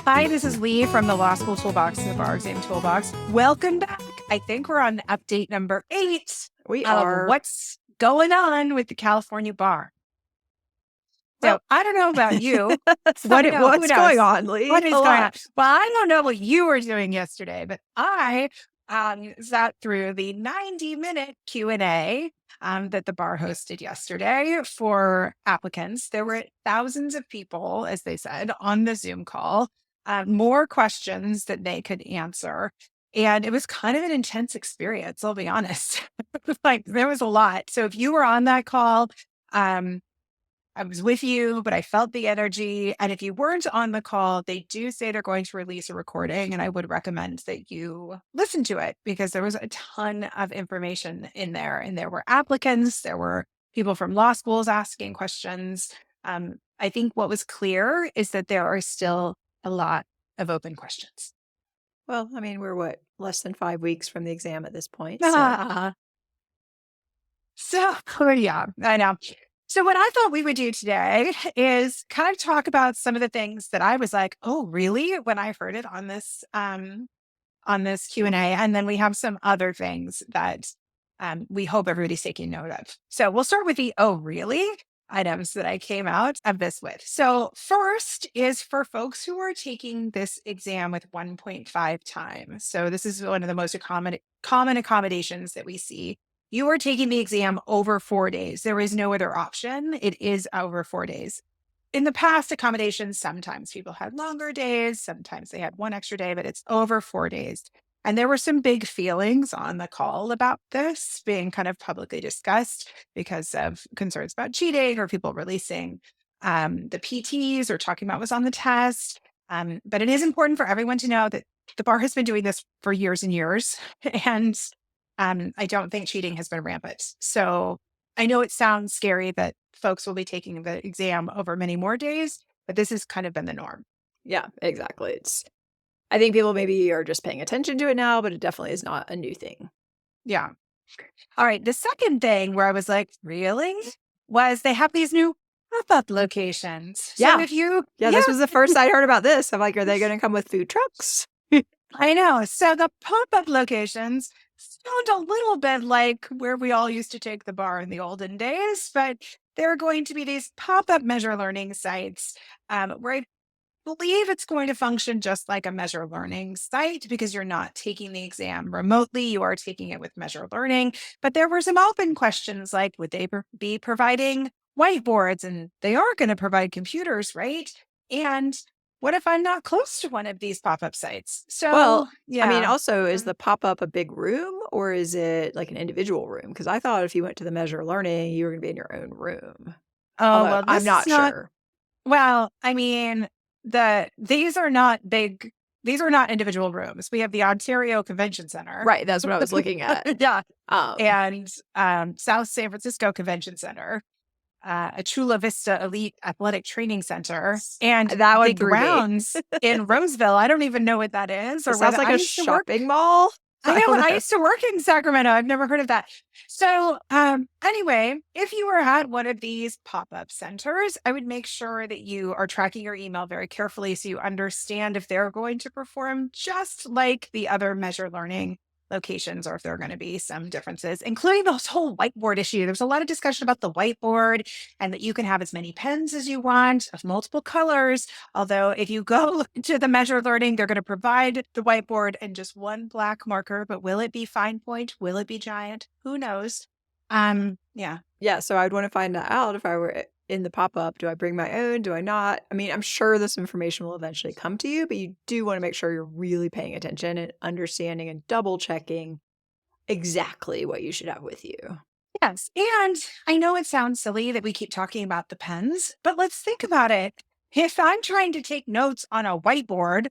Hi, this is Lee from the Law School Toolbox and the Bar Exam Toolbox. Welcome back. I think we're on update number 8. We are. What's going on with the California bar? Well, So I don't know about you. what's going on, Lee? What is going on? Well, I don't know what you were doing yesterday, but I sat through the 90-minute Q&A that the bar hosted yesterday for applicants. There were thousands of people, as they said, on the Zoom call, more questions that they could answer. And it was kind of an intense experience, I'll be honest. Like, there was a lot. So if you were on that call, I was with you, but I felt the energy. And if you weren't on the call, they do say they're going to release a recording. And I would recommend that you listen to it because there was a ton of information in there. And there were applicants, there were people from law schools asking questions. I think what was clear is that there are still a lot of open questions. Well, I mean, we're less than 5 weeks from the exam at this point. So yeah, I know. So what I thought we would do today is kind of talk about some of the things that I was like, oh, really? When I heard it on this Q&A. And then we have some other things that we hope everybody's taking note of. So we'll start with the, oh, really? items that I came out of this with. So first is for folks who are taking this exam with 1.5 time. So this is one of the most common accommodations that we see. You are taking the exam over 4 days. There is no other option. It is over 4 days. In the past accommodations, sometimes people had longer days, sometimes they had one extra day, but it's over 4 days. And there were some big feelings on the call about this being kind of publicly discussed because of concerns about cheating or people releasing the PTs or talking about what's on the test. But it is important for everyone to know that the bar has been doing this for years and years. And I don't think cheating has been rampant. So I know it sounds scary that folks will be taking the exam over many more days, but this has kind of been the norm. Yeah, exactly. I think people maybe are just paying attention to it now, but it definitely is not a new thing. Yeah. All right. The second thing where I was like, really? Was they have these new pop-up locations. So if you... this was the first I heard about this. I'm like, are they going to come with food trucks? I know. So the pop-up locations sound a little bit like where we all used to take the bar in the olden days, but there are going to be these pop-up measure learning sites where I believe it's going to function just like a measure learning site because you're not taking the exam remotely. You are taking it with measure learning. But there were some open questions like, would they be providing whiteboards? And they are going to provide computers, right? And what if I'm not close to one of these pop-up sites? So, I mean, also, is the pop-up a big room or is it like an individual room? Because I thought if you went to the measure learning, you were going to be in your own room. Oh, I'm not sure. Well, I mean, these are not big. These are not individual rooms. We have the Ontario Convention Center. Right. That's what I was looking at. Yeah. And South San Francisco Convention Center, a Chula Vista Elite Athletic Training Center, and that would the grounds in Roseville. I don't even know what that is. Or it sounds like a shopping mall. I know. I used to work in Sacramento. I've never heard of that. So anyway, if you were at one of these pop-up centers, I would make sure that you are tracking your email very carefully so you understand if they're going to perform just like the other measure learning locations or if there are going to be some differences, including this whole whiteboard issue. There's a lot of discussion about the whiteboard and that you can have as many pens as you want of multiple colors. Although if you go to the measure learning, they're going to provide the whiteboard and just one black marker, but will it be fine point? Will it be giant? Who knows? Yeah. So I'd want to find that out if I were in the pop-up. Do I bring my own? Do I not? I mean, I'm sure this information will eventually come to you, but you do want to make sure you're really paying attention and understanding and double checking exactly what you should have with you. Yes. And I know it sounds silly that we keep talking about the pens, but let's think about it. If I'm trying to take notes on a whiteboard,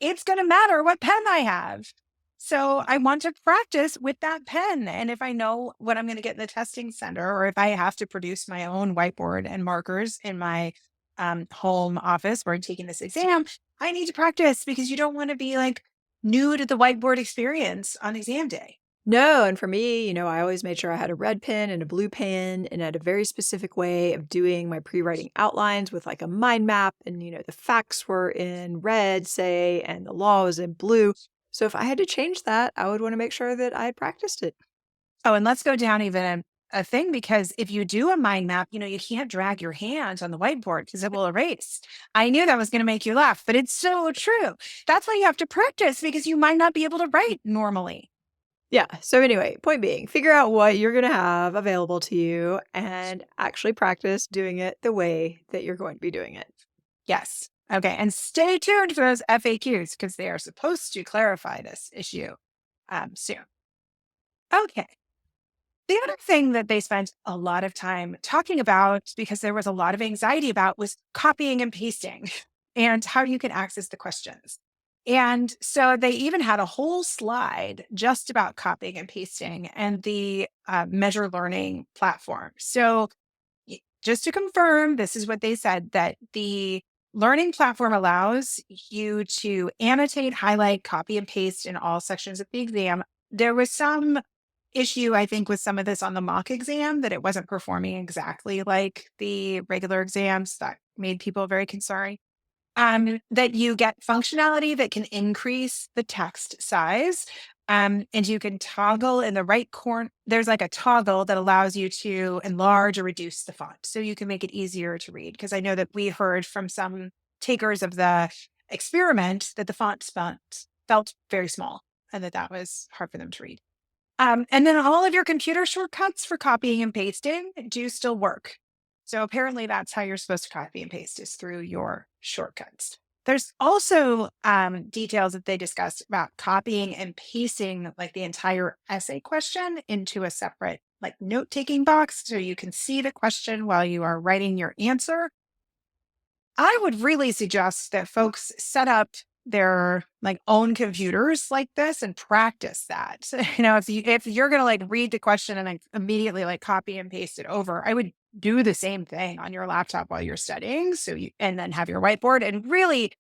it's going to matter what pen I have. So I want to practice with that pen. And if I know what I'm going to get in the testing center, or if I have to produce my own whiteboard and markers in my home office where I'm taking this exam, I need to practice because you don't want to be like new to the whiteboard experience on exam day. No, and for me, I always made sure I had a red pen and a blue pen and had a very specific way of doing my pre-writing outlines with like a mind map and the facts were in red, say, and the law was in blue. So if I had to change that, I would want to make sure that I had practiced it. Oh, and let's go down even a thing because if you do a mind map, you can't drag your hand on the whiteboard because it will erase. I knew that was going to make you laugh, but it's so true. That's why you have to practice because you might not be able to write normally. Yeah. So anyway, point being, figure out what you're going to have available to you and actually practice doing it the way that you're going to be doing it. Yes. Okay. And stay tuned for those FAQs because they are supposed to clarify this issue soon. Okay. The other thing that they spent a lot of time talking about, because there was a lot of anxiety about, was copying and pasting and how you can access the questions. And so they even had a whole slide just about copying and pasting and the measure learning platform. So just to confirm, this is what they said, that the learning platform allows you to annotate, highlight, copy, and paste in all sections of the exam. There was some issue, I think, with some of this on the mock exam that it wasn't performing exactly like the regular exams. That made people very concerned. That you get functionality that can increase the text size. And you can toggle in the right corner. There's like a toggle that allows you to enlarge or reduce the font. So you can make it easier to read. Because I know that we heard from some takers of the experiment that the felt very small and that was hard for them to read. And then all of your computer shortcuts for copying and pasting do still work. So apparently that's how you're supposed to copy and paste is through your shortcuts. There's also details that they discussed about copying and pasting like the entire essay question into a separate like note-taking box so you can see the question while you are writing your answer. I would really suggest that folks set up their like own computers like this and practice that. If you're gonna like read the question and like immediately like copy and paste it over, I would do the same thing on your laptop while you're studying. And then have your whiteboard and really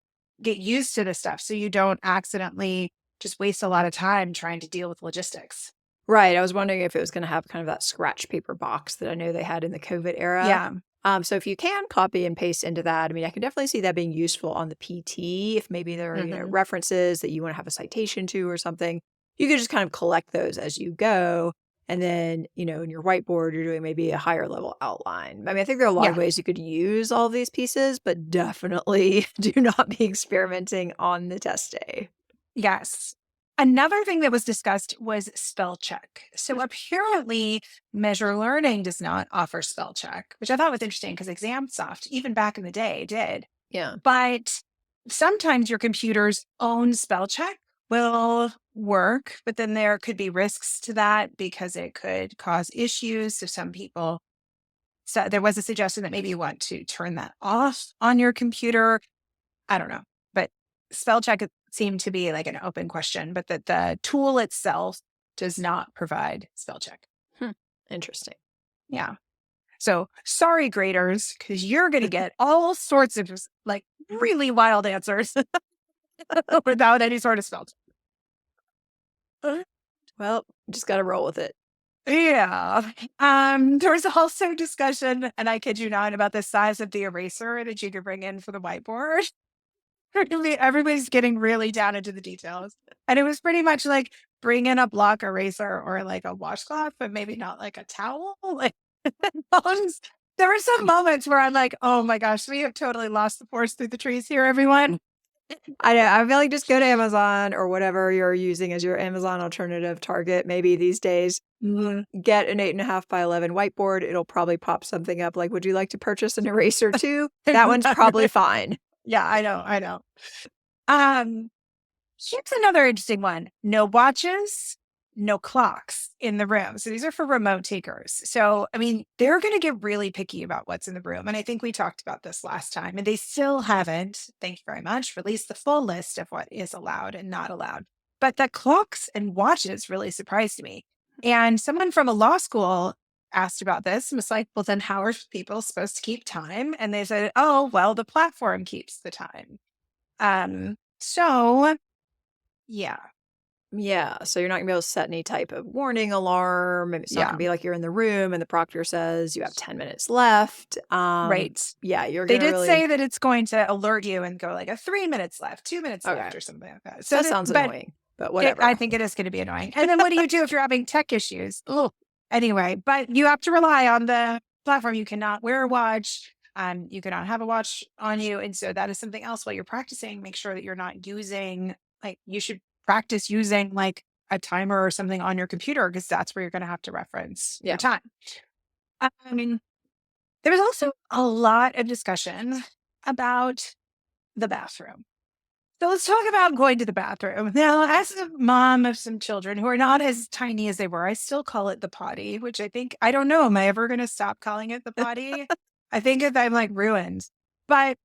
get used to this stuff so you don't accidentally just waste a lot of time trying to deal with logistics. Right. I was wondering if it was going to have kind of that scratch paper box that I know they had in the COVID era. Yeah. So if you can copy and paste into that, I mean, I can definitely see that being useful on the PT. If maybe there are, Mhm. references that you want to have a citation to or something, you could just kind of collect those as you go. And then, in your whiteboard, you're doing maybe a higher level outline. I mean, I think there are a lot of Yeah. ways you could use all of these pieces, but definitely do not be experimenting on the test day. Yes. Another thing that was discussed was spell check. So apparently, Measure Learning does not offer spell check, which I thought was interesting because ExamSoft, even back in the day, did. Yeah. But sometimes your computer's own spell check will work, but then there could be risks to that because it could cause issues. So there was a suggestion that maybe you want to turn that off on your computer. I don't know. But spell check seemed to be like an open question, but that the tool itself does not provide spell check. Interesting. Yeah. So sorry, graders, because you're going to get all sorts of just like really wild answers without any sort of spell check. Well, just got to roll with it. Yeah. There was also discussion, and I kid you not, about the size of the eraser that you could bring in for the whiteboard. Everybody's getting really down into the details. And it was pretty much like bring in a block eraser or like a washcloth, but maybe not like a towel. Like there were some moments where I'm like, oh my gosh, we have totally lost the forest through the trees here, everyone. I know. I feel like just go to Amazon or whatever you're using as your Amazon alternative Target. Maybe these days, get an 8.5 by 11 whiteboard. It'll probably pop something up like, "Would you like to purchase an eraser too?" That one's probably fine. Yeah, I know. Here's another interesting one. No watches, no clocks in the room. So these are for remote takers. So, I mean, they're going to get really picky about what's in the room. And I think we talked about this last time, and they still haven't, thank you very much, released the full list of what is allowed and not allowed. But the clocks and watches really surprised me. And someone from a law school asked about this and was like, well, then how are people supposed to keep time? And they said, oh, well, the platform keeps the time. So yeah. Yeah, so you're not gonna be able to set any type of warning alarm. It's not Yeah, gonna be like you're in the room and the proctor says you have 10 minutes left. right. Yeah, you're They gonna did say really that it's going to alert you and go like a 3 minutes left, 2 minutes okay. left, or something like that. So That that, sounds but annoying, but I whatever. think it is going to be annoying. And then what do you do if you're having tech issues? Oh, anyway, but you have to rely on the platform. You cannot wear a watch. You cannot have a watch on you. And so that is something else while you're practicing. Make sure that you're not using, like, you should practice using like a timer or something on your computer because that's where you're going to have to reference your Yeah. time. I mean, there was also a lot of discussion about the bathroom. So let's talk about going to the bathroom. Now, as a mom of some children who are not as tiny as they were, I still call it the potty, which I don't know, am I ever going to stop calling it the potty? I think if I'm like ruined. But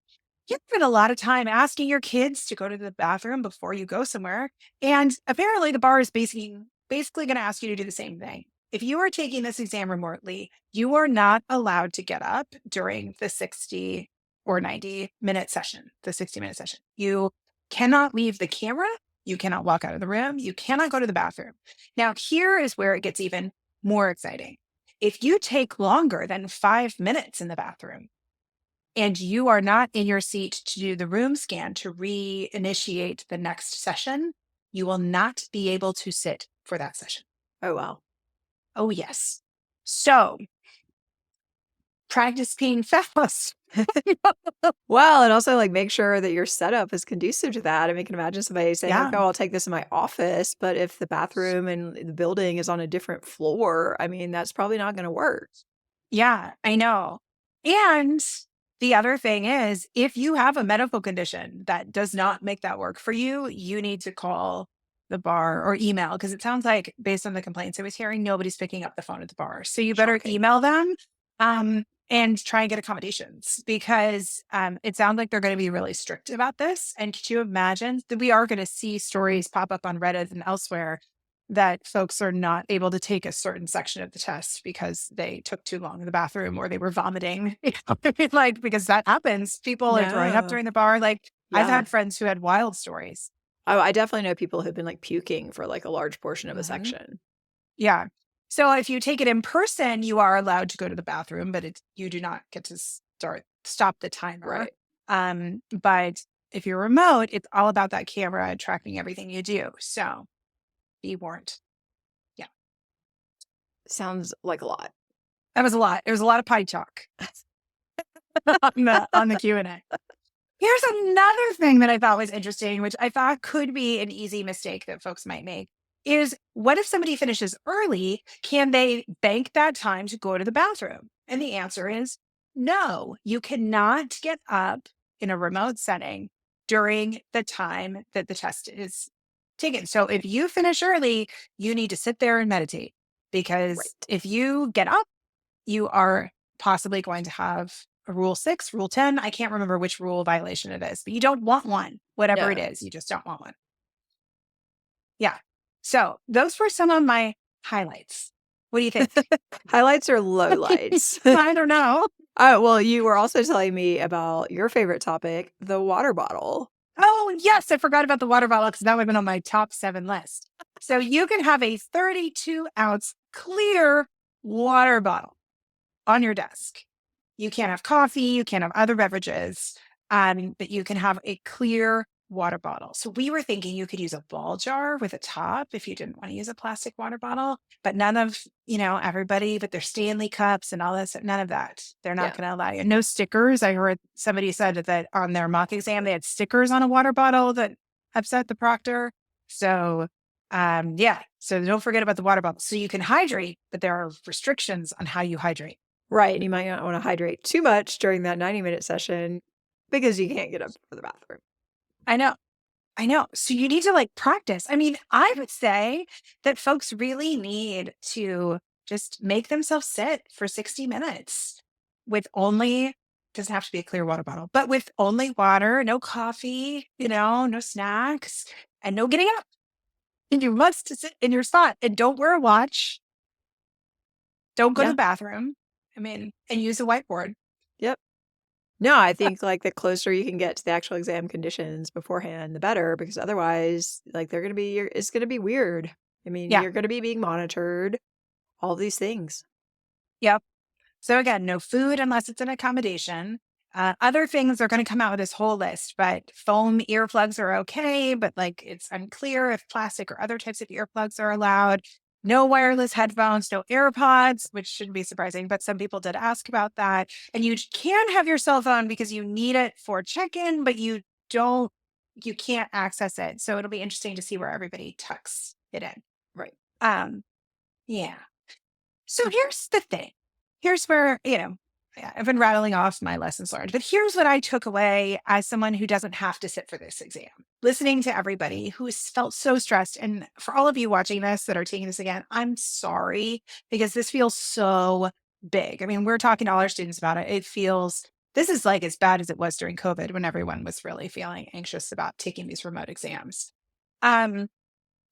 you spend a lot of time asking your kids to go to the bathroom before you go somewhere. And apparently the bar is basically going to ask you to do the same thing. If you are taking this exam remotely, you are not allowed to get up during the 60 or 90-minute session, the 60-minute session. You cannot leave the camera. You cannot walk out of the room. You cannot go to the bathroom. Now, here is where it gets even more exciting. If you take longer than 5 minutes in the bathroom, and you are not in your seat to do the room scan to reinitiate the next session, you will not be able to sit for that session. Oh wow. Oh, yes. So practice being fast. Well, and also like make sure that your setup is conducive to that. I mean, I can imagine somebody saying, Yeah. okay, I'll take this in my office, but if the bathroom and the building is on a different floor, I mean, that's probably not gonna work. Yeah, I know. And the other thing is, if you have a medical condition that does not make that work for you, you need to call the bar or email because it sounds like, based on the complaints I was hearing, nobody's picking up the phone at the bar. So you better Shocking. email them and try and get accommodations because it sounds like they're going to be really strict about this. And could you imagine that we are going to see stories pop up on Reddit and elsewhere that folks are not able to take a certain section of the test because they took too long in the bathroom or they were vomiting. Like, because that happens. People are throwing up No. during the bar. Like, I've Yeah. had friends who had wild stories. Oh, I definitely know people who've been like puking for like a large portion of a Mhm. section. Yeah. So if you take it in person, you are allowed to go to the bathroom, but you do not get to stop the timer. Right. But if you're remote, it's all about that camera tracking everything you do. So be warned. Yeah. Sounds like a lot. That was a lot. There was a lot of potty talk on the Q&A. Here's another thing that I thought was interesting, which I thought could be an easy mistake that folks might make, is what if somebody finishes early? Can they bank that time to go to the bathroom? And the answer is no. You cannot get up in a remote setting during the time that the test is taken. So if you finish early, you need to sit there and meditate because Right. if you get up, you are possibly going to have a rule 6, rule 10. I can't remember which rule violation it is, but you don't want one, whatever it No. is. You just don't want one. Yeah. So those were some of my highlights. What do you think? Highlights or lowlights? I don't know. Oh, well, you were also telling me about your favorite topic, the water bottle. Oh, yes. I forgot about the water bottle because that would have been on my top 7 list. So you can have a 32-ounce clear water bottle on your desk. You can't have coffee, you can't have other beverages, but you can have a clear water bottle. So we were thinking you could use a ball jar with a top if you didn't want to use a plastic water bottle, but none of, everybody, but their Stanley cups and all this, none of that. They're not Yeah. going to allow you. No stickers. I heard somebody said that on their mock exam, they had stickers on a water bottle that upset the proctor. So yeah. So don't forget about the water bottle. So you can hydrate, but there are restrictions on how you hydrate. Right. And you might not want to hydrate too much during that 90-minute session because you can't get up for the bathroom. I know. I know. So you need to like practice. I mean, I would say that folks really need to just make themselves sit for 60 minutes with only, doesn't have to be a clear water bottle, but with only water, no coffee, no snacks, and no getting up. And you must sit in your spot and don't wear a watch. Don't go to Yeah. the bathroom. I mean, and use a whiteboard. Yep. No, I think like the closer you can get to the actual exam conditions beforehand, the better, because otherwise, like it's going to be weird. I mean, Yeah. you're going to be being monitored, all these things. Yep. So again, no food unless it's an accommodation. Other things are going to come out with this whole list, but foam earplugs are okay, but like it's unclear if plastic or other types of earplugs are allowed. No wireless headphones, no AirPods, which shouldn't be surprising, but some people did ask about that. And you can have your cell phone because you need it for check-in, but you can't access it. So it'll be interesting to see where everybody tucks it in. Right. Um, yeah. So here's the thing. Here's where, I've been rattling off my lessons learned, but here's what I took away as someone who doesn't have to sit for this exam. Listening to everybody who has felt so stressed. And for all of you watching this that are taking this again, I'm sorry because this feels so big. I mean, we're talking to all our students about it. This is like as bad as it was during COVID when everyone was really feeling anxious about taking these remote exams.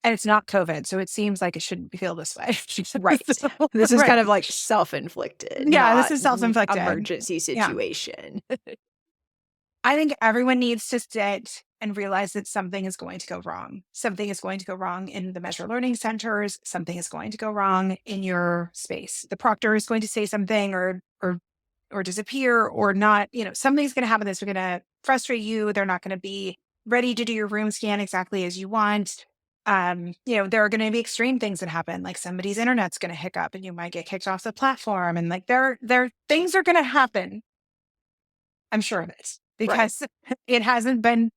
And it's not COVID, so it seems like it shouldn't feel this way. Right. So, This is right. kind of like self-inflicted, Yeah, this not is self-inflicted. emergency Yeah. situation. I think everyone needs to sit and realize that something is going to go wrong. Something is going to go wrong in the measure learning centers. Something is going to go wrong in your space. The proctor is going to say something or disappear or not. Something's going to happen that's going to frustrate you. They're not going to be ready to do your room scan exactly as you want. There are going to be extreme things that happen, like somebody's internet's going to hiccup and you might get kicked off the platform. And like there things are going to happen. I'm sure of it because it hasn't been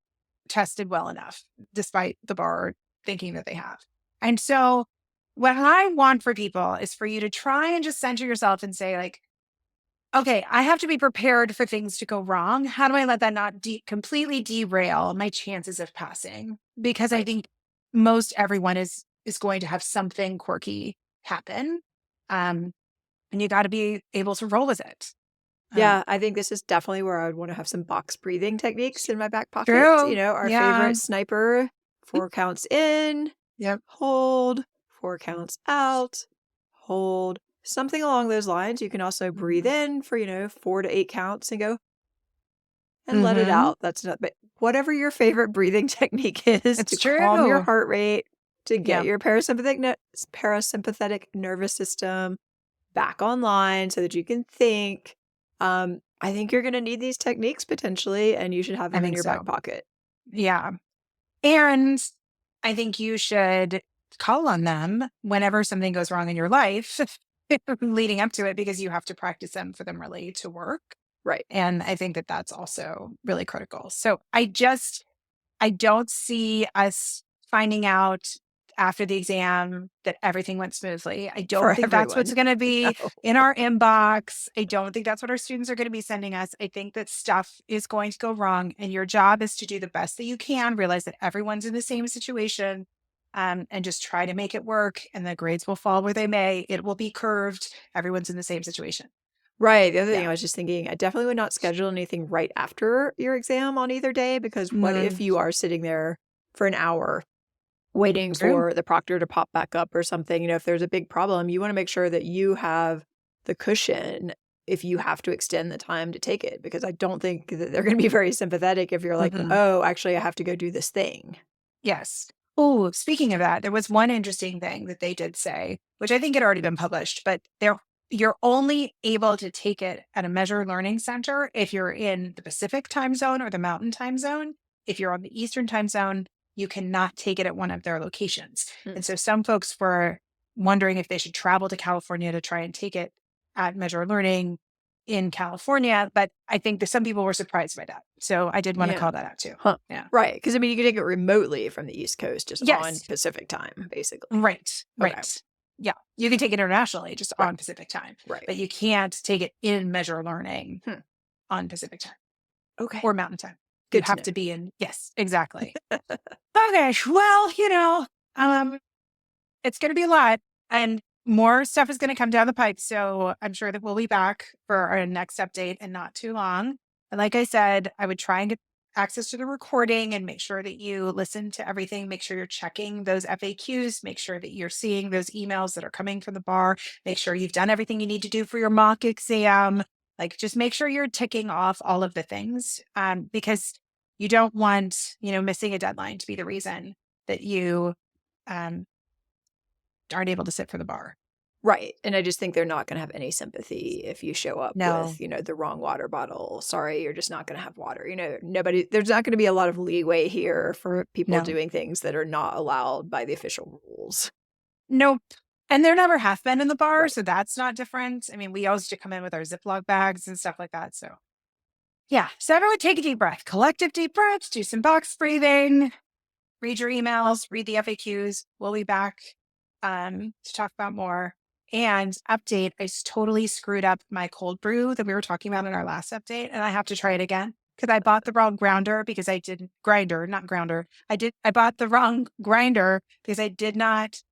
tested well enough, despite the bar thinking that they have. And so what I want for people is for you to try and just center yourself and say like, okay, I have to be prepared for things to go wrong. How do I let that not completely derail my chances of passing? Because I think most everyone is going to have something quirky happen. And you got to be able to roll with it. Yeah, I think this is definitely where I would want to have some box breathing techniques in my back pocket. True. Our favorite sniper, 4 counts in, Yep. hold, 4 counts out, hold, something along those lines. You can also breathe in for, 4 to 8 counts and go and let it out. That's not, but whatever your favorite breathing technique is It's to calm your true. heart rate, to get Yeah. your parasympathetic nervous system back online so that you can think. I think you're going to need these techniques potentially, and you should have them in your back pocket. Yeah. And I think you should call on them whenever something goes wrong in your life leading up to it, because you have to practice them for them really to work. Right. And I think that that's also really critical. So I don't see us finding out after the exam that everything went smoothly. I don't think that's what's going to be in our inbox. I don't think that's what our students are going to be sending us. I think that stuff is going to go wrong, and your job is to do the best that you can, realize that everyone's in the same situation, and just try to make it work, and the grades will fall where they may. It will be curved. Everyone's in the same situation. Right. The other thing I was just thinking, I definitely would not schedule anything right after your exam on either day, because what if you are sitting there for an hour waiting for the proctor to pop back up or something? If there's a big problem, you want to make sure that you have the cushion if you have to extend the time to take it, because I don't think that they're going to be very sympathetic if you're like, oh, actually, I have to go do this thing. Yes. Oh, speaking of that, there was one interesting thing that they did say, which I think had already been published, but you're only able to take it at a measure learning center if you're in the Pacific time zone or the Mountain time zone. If you're on the Eastern time zone, you cannot take it at one of their locations. And so some folks were wondering if they should travel to California to try and take it at measure learning in California. But I think that some people were surprised by that. So I did want to call that out too. Huh. Yeah. Right. Because you can take it remotely from the East Coast, just on Pacific time, basically. Right. Right. Yeah. You can take it internationally just on Pacific time. Right. But you can't take it in measure learning on Pacific time. Okay. Or Mountain time. Good You have to be in. Yes, exactly. Okay. Well, it's going to be a lot, and more stuff is going to come down the pipe. So I'm sure that we'll be back for our next update in not too long. And like I said, I would try and get access to the recording and make sure that you listen to everything. Make sure you're checking those FAQs. Make sure that you're seeing those emails that are coming from the bar. Make sure you've done everything you need to do for your mock exam. Like, just make sure you're ticking off all of the things, because you don't want, missing a deadline to be the reason that you aren't able to sit for the bar. Right. And I just think they're not going to have any sympathy if you show up No. with, the wrong water bottle. Sorry, you're just not going to have water. There's not going to be a lot of leeway here for people No. doing things that are not allowed by the official rules. Nope. And there never have been in the bar, Right. so that's not different. I mean, we always come in with our Ziploc bags and stuff like that. So, yeah. So everyone take a deep breath, collective deep breaths, do some box breathing, read your emails, read the FAQs. We'll be back to talk about more. And update, I totally screwed up my cold brew that we were talking about in our last update, and I have to try it again because I bought the wrong grinder because I didn't grinder, not grounder. I bought the wrong grinder because I did not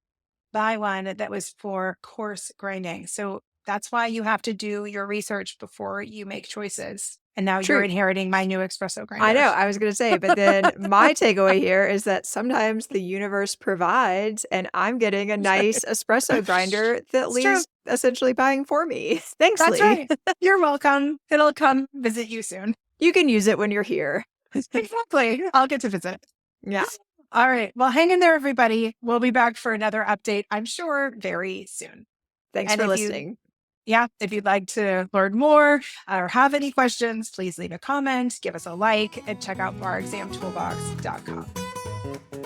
buy one that was for coarse grinding. So that's why you have to do your research before you make choices. And now you're True. inheriting my new espresso grinder. I know. I was going to say, but then my takeaway here is that sometimes the universe provides, and I'm getting a nice espresso grinder that It's Lee's true. essentially buying for me. Thanks, That's Lee. right. You're welcome. It'll come visit you soon. You can use it when you're here. Exactly. I'll get to visit. Yeah. All right. Well, hang in there, everybody. We'll be back for another update, I'm sure, very soon. Thanks And for if listening. if you'd like to learn more or have any questions, please leave a comment, give us a like, and check out barexamtoolbox.com.